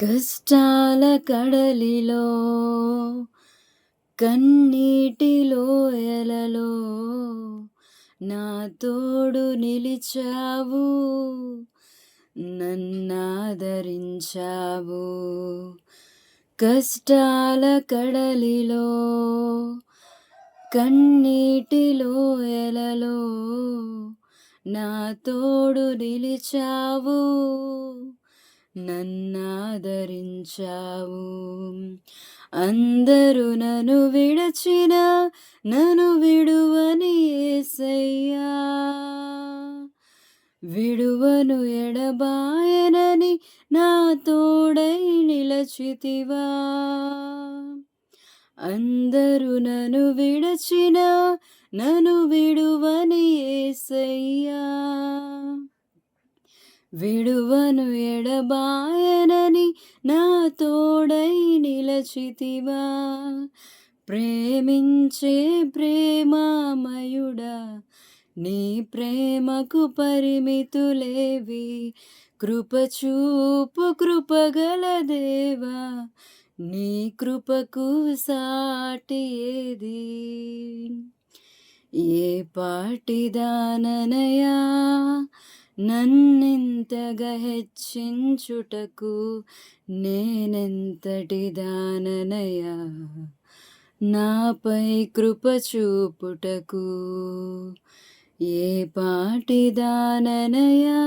కష్టాల కడలిలో కన్నీటి లోయలలో నా తోడు నిలిచావు, నన్నాదరించావు. కష్టాల కడలిలో కన్నీటి లోయలలో నా తోడు నిలిచావు, నన్నాదరించావు. అందరూ నన్ను విడచిన నన్ను విడువని యేసయ్యా, విడువను ఎడబాయనని నా తోడై నిలచితివా. అందరూ నన్ను విడచిన నన్ను విడువని యేసయ్యా, విడువను ఎడబాయనని నా తోడై నిలచితివా. ప్రేమించే ప్రేమామయుడా, నీ ప్రేమకు పరిమితులేవి. కృపచూపు కృపగల దేవా, నీ కృపకు సాటి ఏది. ఏ పాటిదాననయా నన్నెంతగా హెచ్చించుటకు, నేనెంతటి దాననయా నాపై కృప చూపుటకు. ఏ పాటిదాననయా